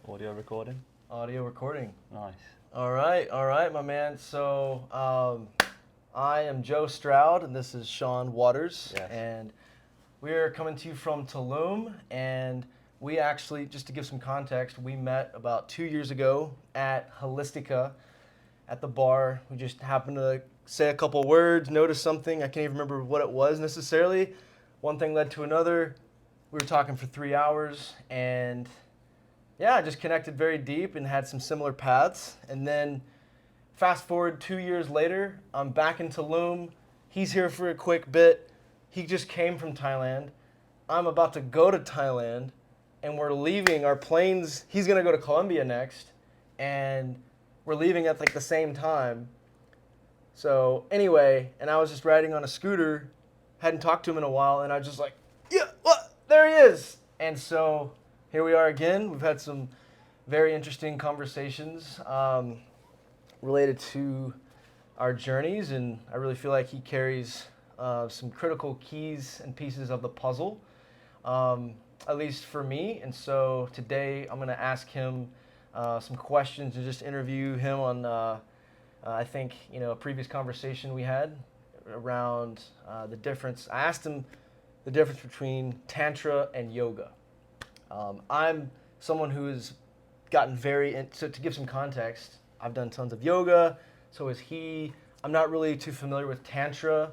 Audio recording. Audio recording. Nice. All right, my man. So I am Joe Stroud, and this is Sean Waters, Yes. and we're coming to you from Tulum. And we actually, just to give some context, we met about 2 years ago at Holistica at the bar. We just happened to say a couple words, notice something. I can't even remember what it was necessarily. One thing led to another. We were talking for 3 hours, and yeah, I just connected very deep and had some similar paths. And then fast forward 2 years later, I'm back in Tulum. He's here for a quick bit. He just came from Thailand. I'm about to go to Thailand, and we're leaving our planes. He's gonna go to Colombia next, and we're leaving at like the same time. So anyway, and I was just riding on a scooter, hadn't talked to him in a while, and I was just like, yeah, what? There he is. And so here we are again. We've had some very interesting conversations related to our journeys, and I really feel like he carries some critical keys and pieces of the puzzle, at least for me. And so today I'm going to ask him some questions and just interview him on, I think, a previous conversation we had around the difference. I asked him the difference between Tantra and yoga. I'm someone who has gotten so to give some context, I've done tons of yoga, so is he. I'm not really too familiar with Tantra.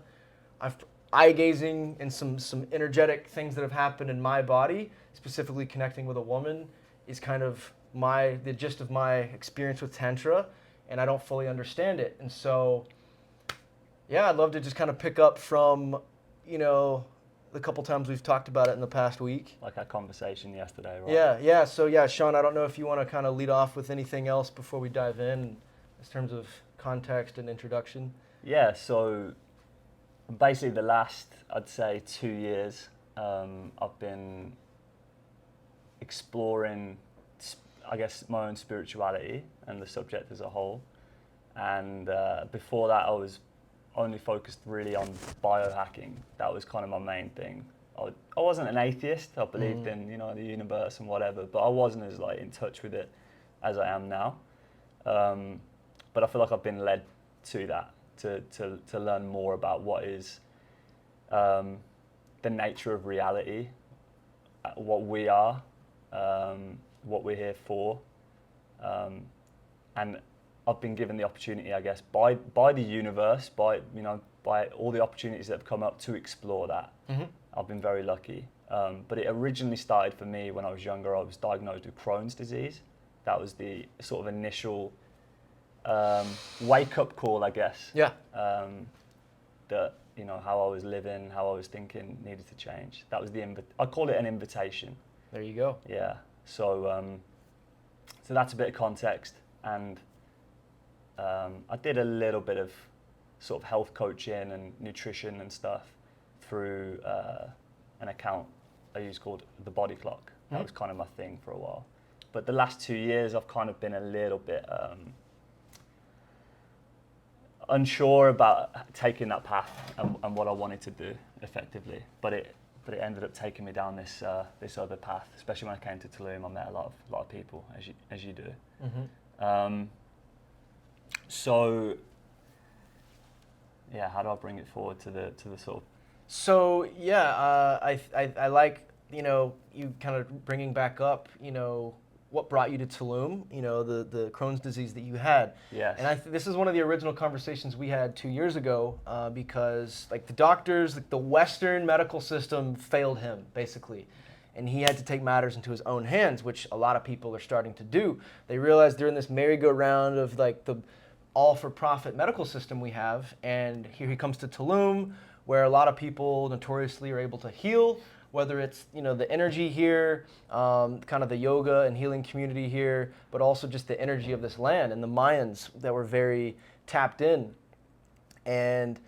Eye gazing and some energetic things that have happened in my body, specifically connecting with a woman, is kind of the gist of my experience with Tantra, and I don't fully understand it. And so, yeah, I'd love to just kind of pick up from, the couple times we've talked about it in the past week. Like our conversation yesterday, right? Yeah. So yeah, Sean, I don't know if you want to kind of lead off with anything else before we dive in terms of context and introduction. Yeah, so basically the last, I'd say, 2 years, I've been exploring, I guess, my own spirituality and the subject as a whole. And before that, I was only focused really on biohacking. That was kind of my main thing. I wasn't an atheist. I believed in the universe and whatever, but I wasn't as in touch with it as I am now. But I feel like I've been led to that to learn more about what is the nature of reality, what we are, what we're here for, and I've been given the opportunity, I guess, by the universe, by all the opportunities that have come up to explore that. Mm-hmm. I've been very lucky. But it originally started for me when I was younger. I was diagnosed with Crohn's disease. That was the sort of initial wake-up call, I guess. Yeah. That how I was living, how I was thinking needed to change. That was I call it an invitation. There you go. Yeah. So that's a bit of context. And I did a little bit of sort of health coaching and nutrition and stuff through an account I use called The Body Clock. That was kind of my thing for a while. But the last 2 years, I've kind of been a little bit unsure about taking that path and what I wanted to do effectively. But it ended up taking me down this other path. Especially when I came to Tulum, I met a lot of people, as you do. Mm-hmm. So, yeah, how do I bring it forward to the sort of? So yeah, I like you kind of bringing back up what brought you to Tulum, the Crohn's disease that you had. Yes. And this is one of the original conversations we had 2 years ago because the doctors, the Western medical system failed him basically. And he had to take matters into his own hands, which a lot of people are starting to do. They realize they're in this merry-go-round of the all-for-profit medical system we have, and here he comes to Tulum, where a lot of people notoriously are able to heal, whether it's the energy here, kind of the yoga and healing community here, but also just the energy of this land and the Mayans that were very tapped in. And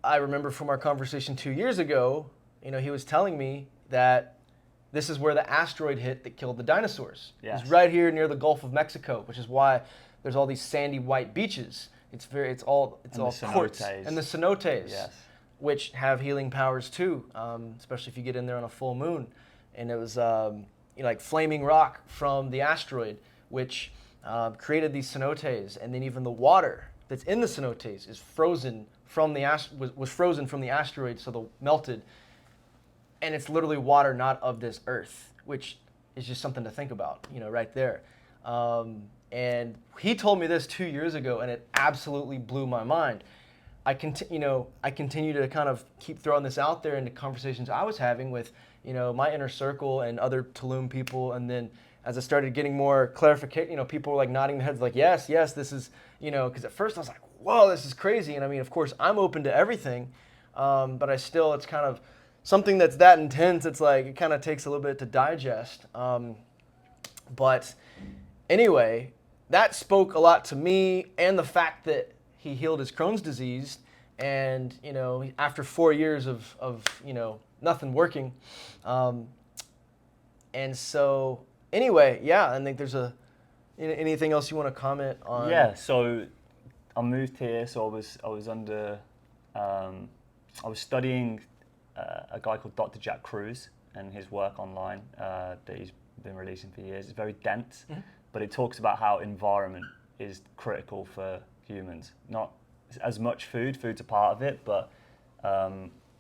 I remember from our conversation 2 years ago, he was telling me that this is where the asteroid hit that killed the dinosaurs. Yes. It's right here near the Gulf of Mexico, which is why there's all these sandy white beaches. It's all quartz and the cenotes, yes, which have healing powers too, especially if you get in there on a full moon. And it was like flaming rock from the asteroid, which created these cenotes, and then even the water that's in the cenotes is frozen from the was frozen from the asteroid, so the melted, and it's literally water not of this earth, which is just something to think about, right there. And he told me this 2 years ago, and it absolutely blew my mind. I continue to kind of keep throwing this out there into conversations I was having with, my inner circle and other Tulum people. And then as I started getting more clarification, people were like nodding their heads like, yes, this is, because at first I was like, whoa, this is crazy. And I mean, of course, I'm open to everything, but it's kind of something that's that intense. It's like, it kind of takes a little bit to digest. But anyway, that spoke a lot to me, and the fact that he healed his Crohn's disease, and after 4 years of nothing working, and so anyway, yeah, I think there's anything else you want to comment on? Yeah, so I moved here, so I was under I was studying a guy called Dr. Jack Cruz and his work online that he's been releasing for years. It's very dense, but it talks about how environment is critical for humans. Not as much food's a part of it, but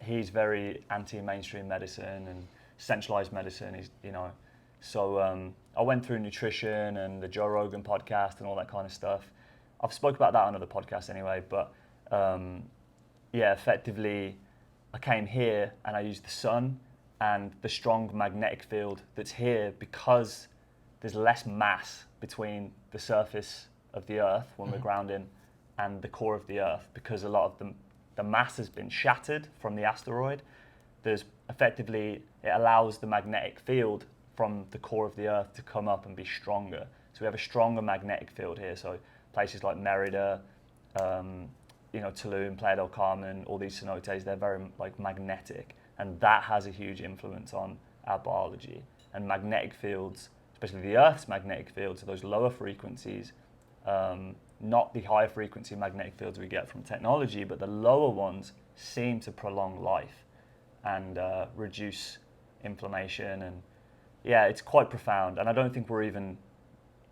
he's very anti-mainstream medicine and centralized medicine. So I went through nutrition and the Joe Rogan podcast and all that kind of stuff. I've spoke about that on other podcasts anyway, but effectively I came here and I used the sun and the strong magnetic field that's here, because there's less mass between the surface of the earth when we're grounding and the core of the earth, because a lot of the mass has been shattered from the asteroid. There's effectively, it allows the magnetic field from the core of the earth to come up and be stronger. So we have a stronger magnetic field here. So places like Merida, Tulum, Playa del Carmen, all these cenotes, they're very magnetic, and that has a huge influence on our biology. And magnetic fields, especially the Earth's magnetic fields, are those lower frequencies, not the higher frequency magnetic fields we get from technology, but the lower ones seem to prolong life and reduce inflammation. And yeah, it's quite profound. And I don't think we're even,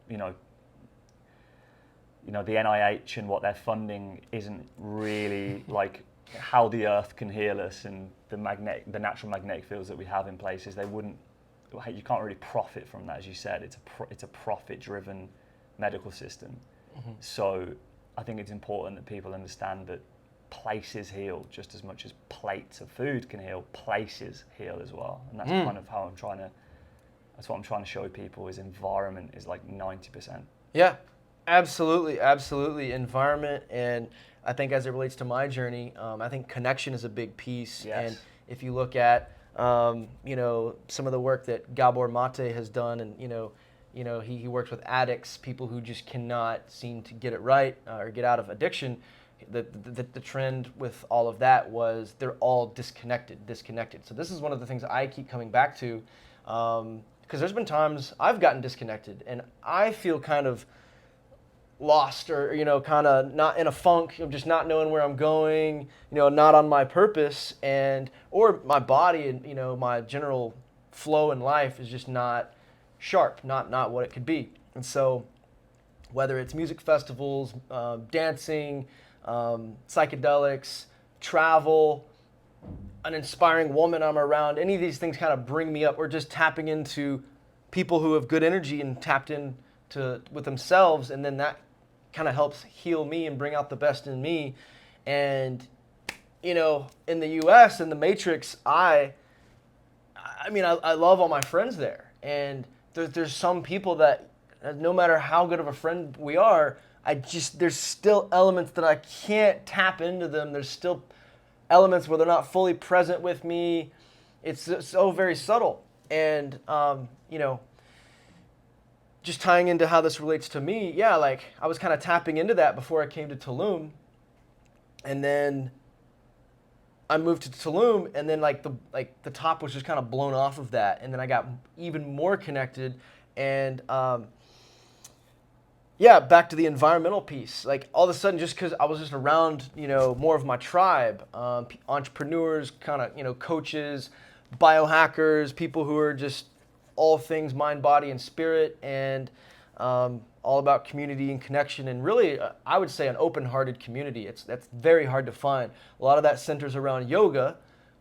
the NIH and what they're funding isn't really like how the Earth can heal us, and the natural magnetic fields that we have in places, you can't really profit from that. As you said, it's a profit-driven medical system. So I think it's important that people understand that places heal just as much as plates of food can heal. Places heal as well, and that's kind of how that's what I'm trying to show people, is environment is like 90%. Yeah, absolutely. Environment, and I think as it relates to my journey, I think connection is a big piece. Yes. And if you look at some of the work that Gabor Mate has done, and he works with addicts, people who just cannot seem to get it right or get out of addiction. The trend with all of that was they're all disconnected. So this is one of the things I keep coming back to, because there's been times I've gotten disconnected and I feel kind of lost, or kind of not in a funk of just not knowing where I'm going, not on my purpose, or my body and my general flow in life is just not sharp, not what it could be. And so whether it's music festivals, dancing, psychedelics, travel, an inspiring woman I'm around, any of these things kind of bring me up, or just tapping into people who have good energy and tapped into with themselves, and then that kind of helps heal me and bring out the best in me. And in the US, in the Matrix, I love all my friends there, and there's some people that no matter how good of a friend we are, there's still elements that I can't tap into them. There's still elements where they're not fully present with me. It's so very subtle. And just tying into how this relates to me, yeah, like I was kind of tapping into that before I came to Tulum, and then I moved to Tulum, and then the top was just kind of blown off of that, and then I got even more connected, and back to the environmental piece. Like all of a sudden, just because I was just around more of my tribe, entrepreneurs, kind of coaches, biohackers, people who are just all things mind, body, and spirit, and all about community and connection, and really, I would say an open-hearted community. That's very hard to find. A lot of that centers around yoga,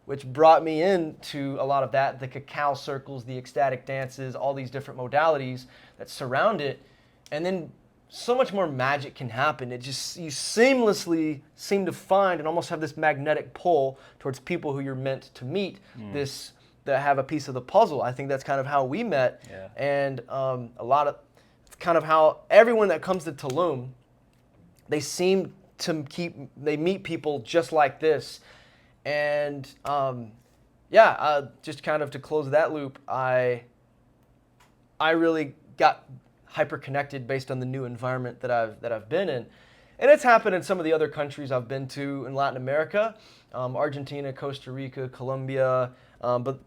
which brought me into a lot of that, the cacao circles, the ecstatic dances, all these different modalities that surround it. And then so much more magic can happen. It just, you seamlessly seem to find and almost have this magnetic pull towards people who you're meant to meet, that have a piece of the puzzle. I think that's kind of how we met. Yeah. And a lot of, it's kind of how everyone that comes to Tulum, they seem to they meet people just like this. And just kind of to close that loop, I really got hyper connected based on the new environment that I've been in, and it's happened in some of the other countries I've been to in Latin America, Argentina, Costa Rica, Colombia, but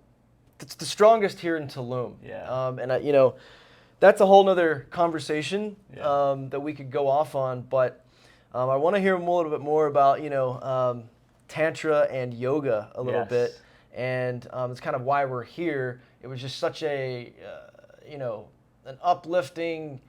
it's the strongest here in Tulum. Yeah. And that's a whole nother conversation that we could go off on, but I want to hear a little bit more about Tantra and yoga a little bit, and it's kind of why we're here. It was just such a, an uplifting,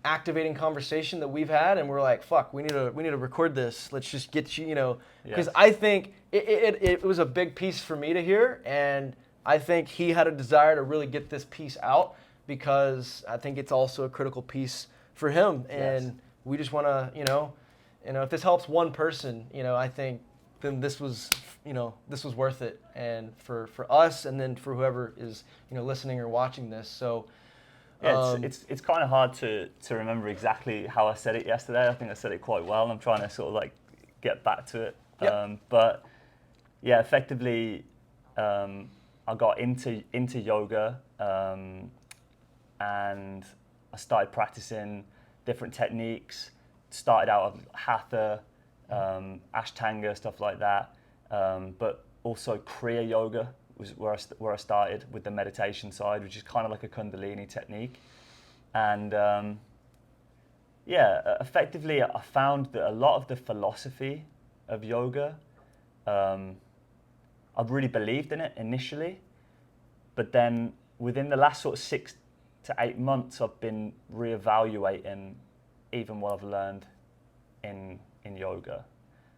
activating conversation that we've had, and we're like, fuck, we need to record this. Let's just get you, because I think it was a big piece for me to hear, and I think he had a desire to really get this piece out, because I think it's also a critical piece for him, and we just want to, if this helps one person, I think then this was worth it, and for us, and then for whoever is listening or watching this. So it's kind of hard to remember exactly how I said it yesterday. I think I said it quite well, and I'm trying to sort of like get back to it. But yeah, effectively, I got into yoga, and I started practicing different techniques. Started out of hatha, ashtanga, stuff like that, but also Kriya yoga was where I started with the meditation side, which is kind of like a Kundalini technique. And effectively I found that a lot of the philosophy of yoga, I've really believed in it initially, but then within the last sort of 6 to 8 months, I've been reevaluating even what I've learned in yoga.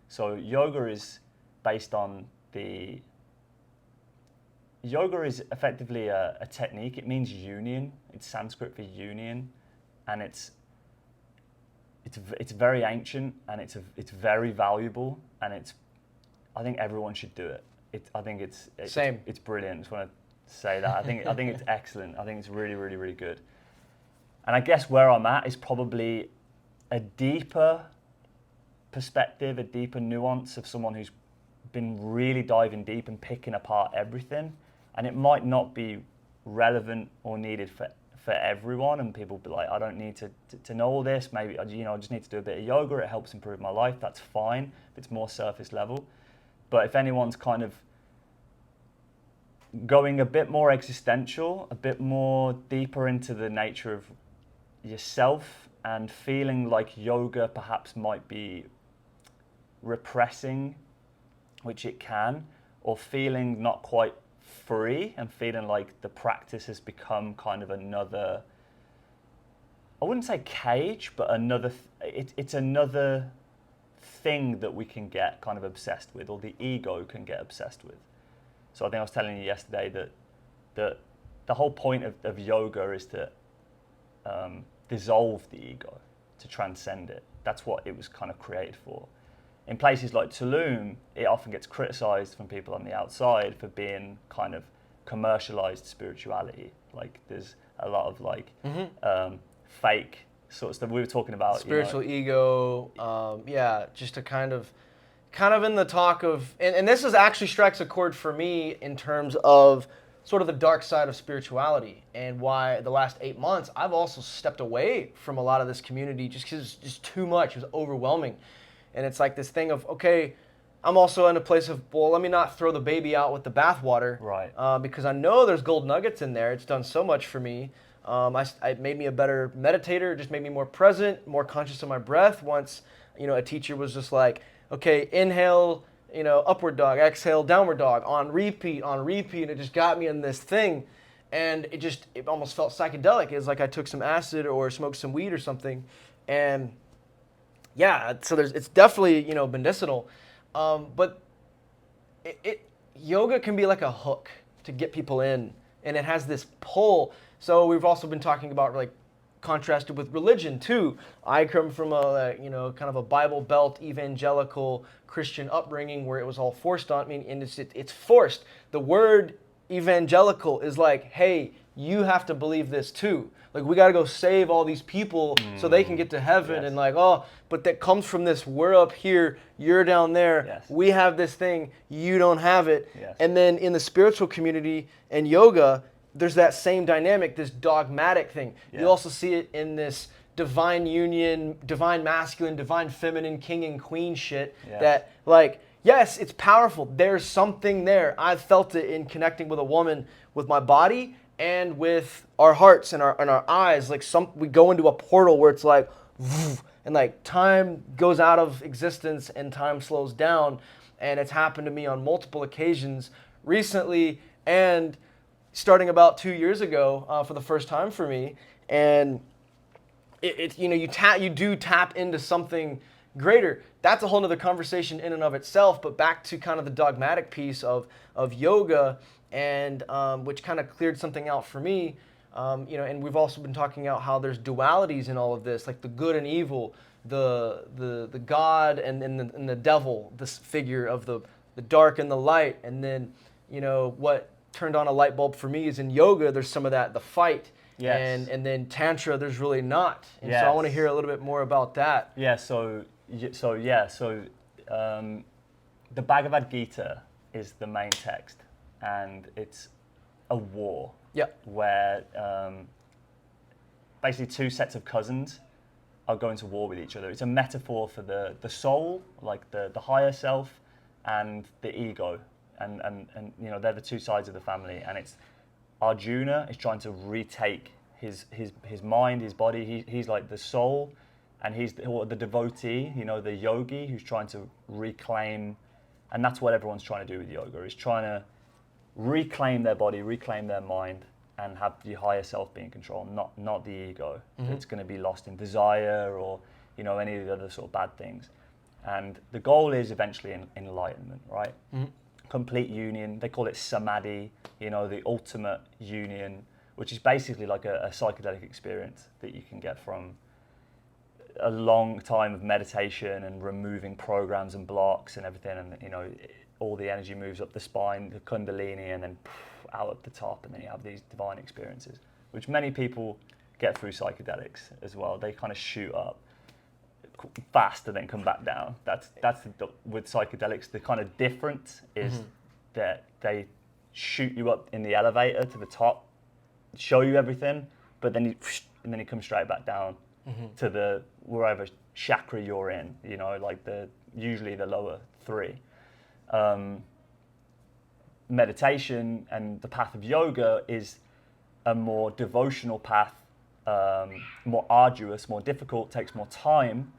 So yoga is based on yoga is effectively a technique. It means union. It's Sanskrit for union, and it's very ancient, and it's very valuable, and I think everyone should do it. I think it's brilliant. I just want to say that. I think it's excellent. I think it's really, really, really good. And I guess where I'm at is probably a deeper perspective, a deeper nuance of someone who's been really diving deep and picking apart everything. And it might not be relevant or needed for everyone, and people be like, I don't need to know all this. Maybe I just need to do a bit of yoga. It helps improve my life. That's fine. It's more surface level. But if anyone's kind of going a bit more existential, a bit more deeper into the nature of yourself, and feeling like yoga perhaps might be repressing, which it can, or feeling not quite free and feeling like the practice has become kind of another, I wouldn't say cage, but it's another thing that we can get kind of obsessed with, or the ego can get obsessed with. So I think I was telling you yesterday that the whole point of yoga is to dissolve the ego, to transcend it. That's what it was kind of created for. In places like Tulum, it often gets criticized from people on the outside for being kind of commercialized spirituality. Like there's a lot of like fake sort of stuff we were talking about. Spiritual ego, just a kind of in the talk of, and this is actually strikes a chord for me in terms of sort of the dark side of spirituality, and why the last 8 months I've also stepped away from a lot of this community just because it's just too much. It was overwhelming. And it's like this thing of, okay, I'm also in a place of, well, let me not throw the baby out with the bathwater. Right. Because I know there's gold nuggets in there. It's done so much for me. It made me a better meditator. It just made me more present, more conscious of my breath. Once, a teacher was just like, okay, inhale, upward dog, exhale, downward dog, on repeat. And it just got me in this thing. and it almost felt psychedelic. It's like I took some acid or smoked some weed or something, and yeah, so it's definitely, you know, medicinal, but yoga can be like a hook to get people in, and it has this pull. So we've also been talking about like contrasted with religion too. I come from a, you know, kind of a Bible Belt evangelical Christian upbringing where it was all forced on me, and it's forced. The word evangelical is like, hey, you have to believe this too. Like, we got to go save all these people so they can get to heaven. Yes. And like, oh, but that comes from this, we're up here, you're down there. Yes. We have this thing, you don't have it. Yes. And then in the spiritual community and yoga, there's that same dynamic, this dogmatic thing. Yes. You also see it in this divine union, divine masculine, divine feminine, king and queen shit. Yes. That, like, yes, it's powerful. There's something there. I've felt it in connecting with a woman, with my body, and with our hearts and our eyes. Like, we go into a portal where it's like, and like time goes out of existence and time slows down. And it's happened to me on multiple occasions recently, and starting about 2 years ago for the first time for me. And it you know, you do tap into something greater. That's a whole nother conversation in and of itself. But back to kind of the dogmatic piece of yoga, and which kind of cleared something out for me. You know, and we've also been talking about how there's dualities in all of this, like the good and evil, the God and the devil, this figure of the dark and the light. And then, you know, what turned on a light bulb for me is in yoga, there's some of that, the fight. Yes. And then tantra, there's really not. And Yes. so I want to hear a little bit more about that. Yeah, so the Bhagavad Gita is the main text, and it's a war. Yeah. Where basically two sets of cousins are going to war with each other. It's a metaphor for the soul, like the higher self, and the ego, and you know, they're the two sides of the family. And it's Arjuna is trying to retake his mind, his body. He's like the soul, and he's the devotee, you know, the yogi who's trying to reclaim. And that's what everyone's trying to do with yoga, is trying to reclaim their body, reclaim their mind, and have the higher self be in control, not the ego. Mm-hmm. It's going to be lost in desire or, you know, any of the other sort of bad things. And the goal is eventually enlightenment, right? Mm-hmm. Complete union. They call it samadhi, you know, the ultimate union, which is basically like a psychedelic experience that you can get from a long time of meditation and removing programs and blocks and everything. And, you know, all the energy moves up the spine, the kundalini, and then out at the top, and then you have these divine experiences, which many people get through psychedelics as well. They kind of shoot up fast and then come back down. With psychedelics, the kind of difference is that they shoot you up in the elevator to the top, show you everything, but then you come straight back down to the wherever chakra you're in. You know, like usually the lower three. Meditation and the path of yoga is a more devotional path, more arduous, more difficult, takes more time,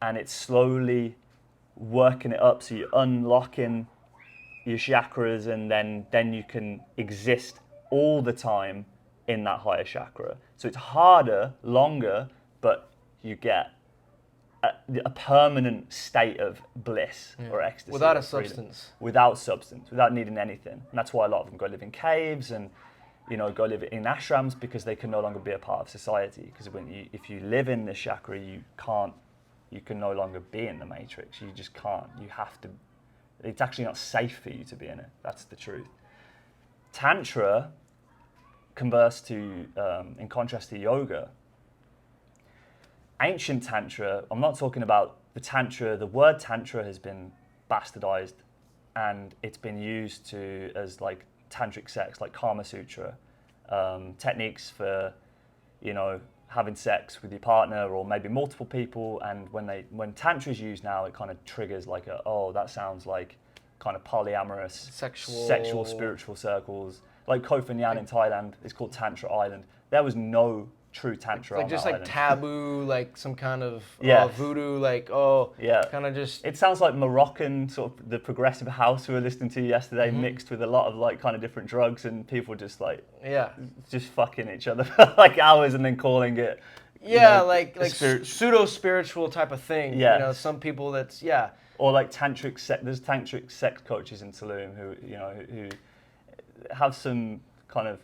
and it's slowly working it up. So you're unlocking your chakras, and then you can exist all the time in that higher chakra. So it's harder, longer, but you get a permanent state of bliss or ecstasy. Without a freedom. substance. Without substance, without needing anything. And that's why a lot of them go live in caves and, you know, go live in ashrams, because they can no longer be a part of society. Because if you live in this chakra, you can no longer be in the matrix. You just can't. You have to. It's actually not safe for you to be in it. That's the truth. Tantra, in contrast to yoga, ancient Tantra, I'm not talking about the Tantra, the word Tantra has been bastardized, and it's been used as like tantric sex, like Kama Sutra, techniques for, you know, having sex with your partner or maybe multiple people. And when Tantra is used now, it kind of triggers like that sounds like kind of polyamorous, sexual spiritual circles. Like Koh Phangan in Thailand is called Tantra Island. There was no true tantra Like on just that like island. taboo, like some kind of Yes. voodoo, like kind of just. It sounds like Moroccan, sort of the progressive house we were listening to yesterday, mixed with a lot of like kind of different drugs, and people just like just fucking each other for like hours and then calling it. Yeah, like pseudo spiritual type of thing. Yeah. You know, some people that's Or like there's tantric sex coaches in Tulum who have some kind of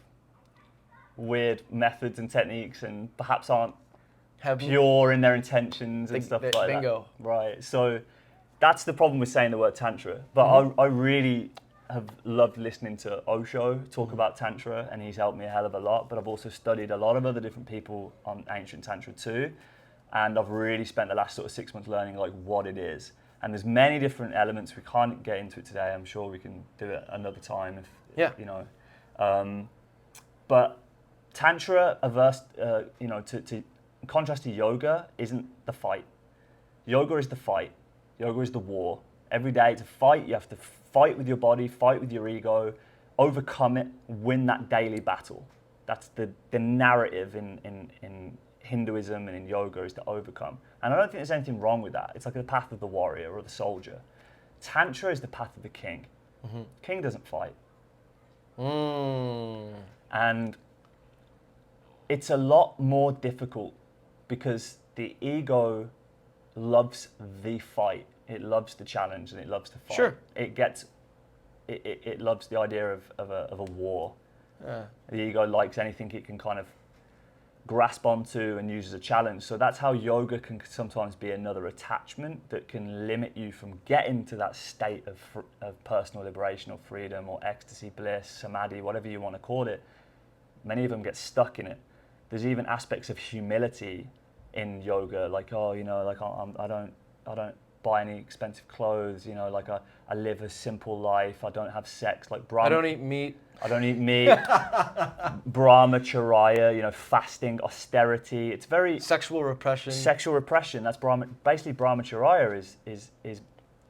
weird methods and techniques and perhaps aren't pure in their intentions and stuff like bingo. that. Right. So that's the problem with saying the word tantra. But I really have loved listening to Osho talk about tantra, and he's helped me a hell of a lot. But I've also studied a lot of other different people on ancient tantra too, and I've really spent the last sort of 6 months learning like what it is. And there's many different elements. We can't get into it today. I'm sure we can do it another time if you know. But tantra, to in contrast to yoga, isn't the fight. Yoga is the fight. Yoga is the war. Every day to fight, you have to fight with your body, fight with your ego, overcome it, win that daily battle. That's the narrative in Hinduism and in yoga, is to overcome. And I don't think there's anything wrong with that. It's like the path of the warrior or the soldier. Tantra is the path of the king. King doesn't fight. And it's a lot more difficult because the ego loves the fight. It loves the challenge and it loves to fight. Sure. It loves the idea of a war. The ego likes anything it can kind of grasp onto and use as a challenge. So that's how yoga can sometimes be another attachment that can limit you from getting to that state of personal liberation or freedom or ecstasy, bliss, samadhi, whatever you want to call it. Many of them get stuck in it. There's even aspects of humility in yoga, like I don't buy any expensive clothes, like I live a simple life. I don't have sex, like Brahma. I don't eat meat. Brahmacharya, fasting, austerity. It's very sexual repression. That's basically Brahmacharya is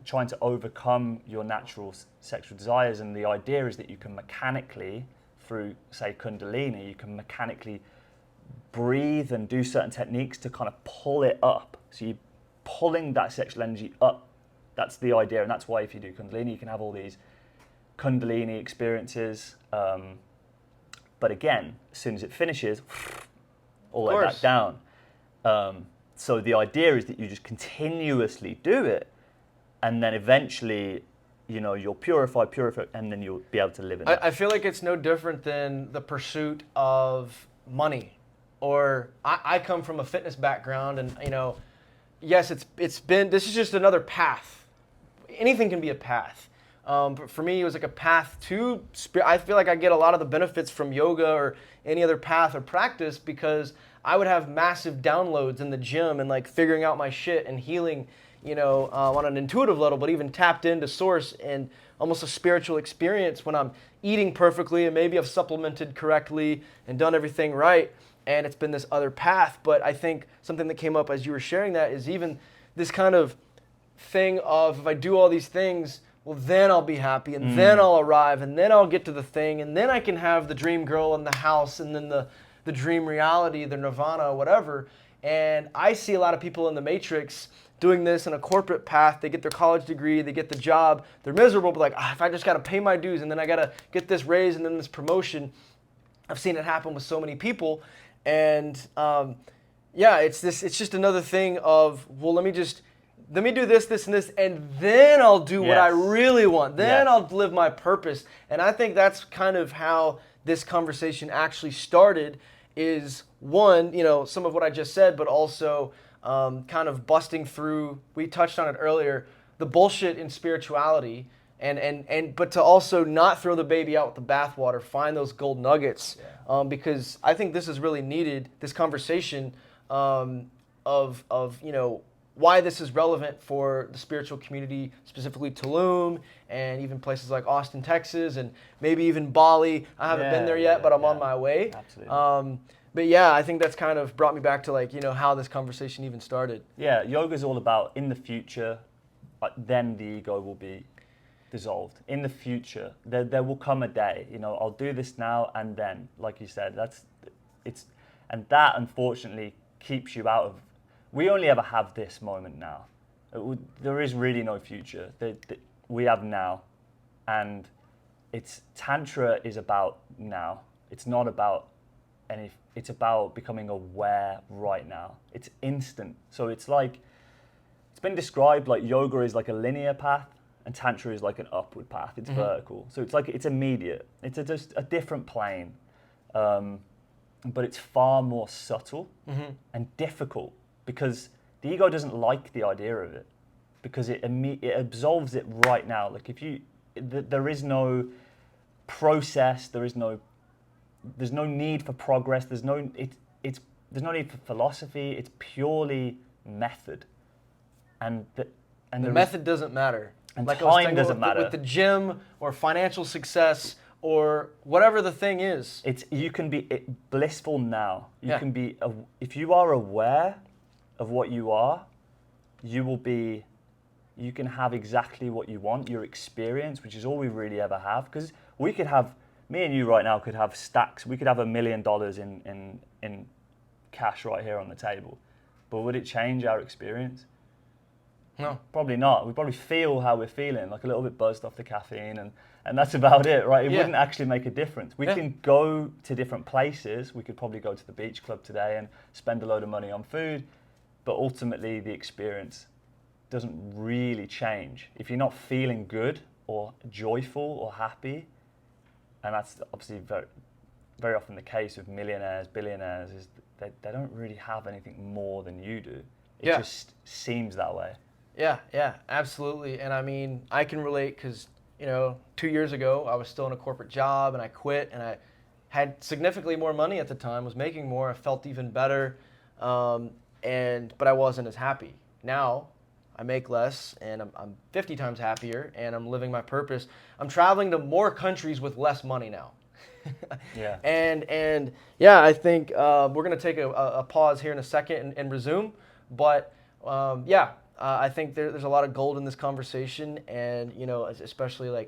trying to overcome your natural sexual desires, and the idea is that you can mechanically, through say Kundalini, you can mechanically breathe and do certain techniques to kind of pull it up. So you're pulling that sexual energy up. That's the idea, and that's why if you do Kundalini, you can have all these Kundalini experiences. But again, as soon as it finishes, all the way back down. So the idea is that you just continuously do it, and then eventually, you'll purify, and then you'll be able to live in it. I feel like it's no different than the pursuit of money. Or I come from a fitness background, and yes, this is just another path. Anything can be a path. But for me, it was like a path to spirit. I feel like I get a lot of the benefits from yoga or any other path or practice because I would have massive downloads in the gym and like figuring out my shit and healing, on an intuitive level, but even tapped into source and almost a spiritual experience when I'm eating perfectly and maybe I've supplemented correctly and done everything right. And it's been this other path. But I think something that came up as you were sharing that is even this kind of thing of if I do all these things, well, then I'll be happy, and then I'll arrive, and then I'll get to the thing, and then I can have the dream girl in the house, and then the dream reality, the nirvana, whatever. And I see a lot of people in the Matrix doing this in a corporate path. They get their college degree, they get the job, they're miserable, but like, if I just got to pay my dues, and then I got to get this raise, and then this promotion. I've seen it happen with so many people. And it's just another thing of, well, let me do this, and this, and then I'll do what I really want. Then I'll live my purpose. And I think that's kind of how this conversation actually started is one, some of what I just said, but also kind of busting through, we touched on it earlier, the bullshit in spirituality. But to also not throw the baby out with the bathwater, find those gold nuggets, because I think this is really needed. This conversation of why this is relevant for the spiritual community, specifically Tulum, and even places like Austin, Texas, and maybe even Bali. I haven't been there yet, but I'm on my way. Absolutely. But yeah, I think that's kind of brought me back to like how this conversation even started. Yeah, yoga is all about in the future, then the ego will be dissolved. In the future, there will come a day, I'll do this now and then, like you said, And that, unfortunately, keeps you out of... We only ever have this moment now. There is really no future. We have now. And Tantra is about now. It's not about it's about becoming aware right now. It's instant. So it's been described like yoga is like a linear path and Tantra is like an upward path. It's vertical. So it's immediate. It's just a different plane. But it's far more subtle and difficult because the ego doesn't like the idea of it because it absolves it right now. Like there is no process, there's no need for progress, there's no need for philosophy, it's purely method. And the method doesn't matter. And like time doesn't matter. With the gym or financial success or whatever the thing is. You can be blissful now. You can be, if you are aware of what you are, you can have exactly what you want, your experience, which is all we really ever have. Because me and you right now could have stacks, we could have $1 million in cash right here on the table. But would it change our experience? No. Probably not. We probably feel how we're feeling, like a little bit buzzed off the caffeine, and that's about it, right? It wouldn't actually make a difference. We can go to different places. We could probably go to the beach club today and spend a load of money on food, but ultimately the experience doesn't really change. If you're not feeling good or joyful or happy, and that's obviously very, very often the case with millionaires, billionaires, is they don't really have anything more than you do. It just seems that way. Yeah, absolutely. And I mean, I can relate because, 2 years ago, I was still in a corporate job and I quit and I had significantly more money at the time, was making more, I felt even better, but I wasn't as happy. Now, I make less and I'm 50 times happier and I'm living my purpose. I'm traveling to more countries with less money now. Yeah. And yeah, I think we're going to take a pause here in a second and resume. But I think there's a lot of gold in this conversation, and especially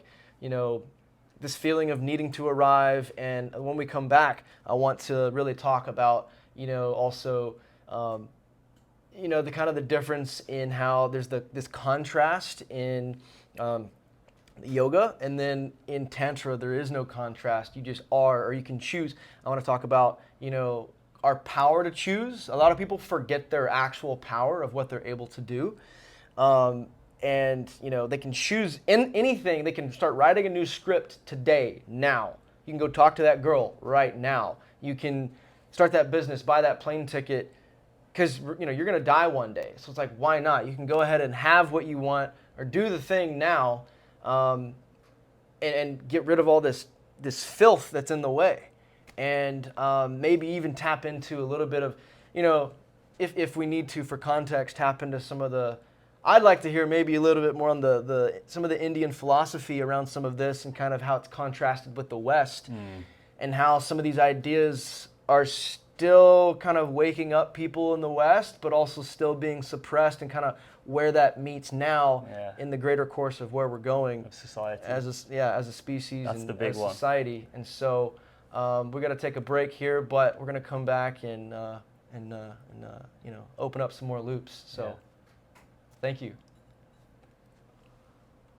this feeling of needing to arrive. And when we come back, I want to really talk about also the kind of the difference in how there's this contrast in yoga, and then in Tantra there is no contrast. You just are, or you can choose. I want to talk about our power to choose. A lot of people forget their actual power of what they're able to do. And they can choose anything. They can start writing a new script today, now. You can go talk to that girl right now. You can start that business, buy that plane ticket, because you're going to die one day. So it's like, why not? You can go ahead and have what you want or do the thing now, and get rid of all this filth that's in the way. And maybe even tap into a little bit of, if we need to, for context, tap into some of the, I'd like to hear maybe a little bit more on some of the Indian philosophy around some of this and kind of how it's contrasted with the West, and how some of these ideas are still kind of waking up people in the West, but also still being suppressed, and kind of where that meets now in the greater course of where we're going of society as a species. That's and the big as one. Society. And so we're going to take a break here, but we're going to come back and open up some more loops. So thank you.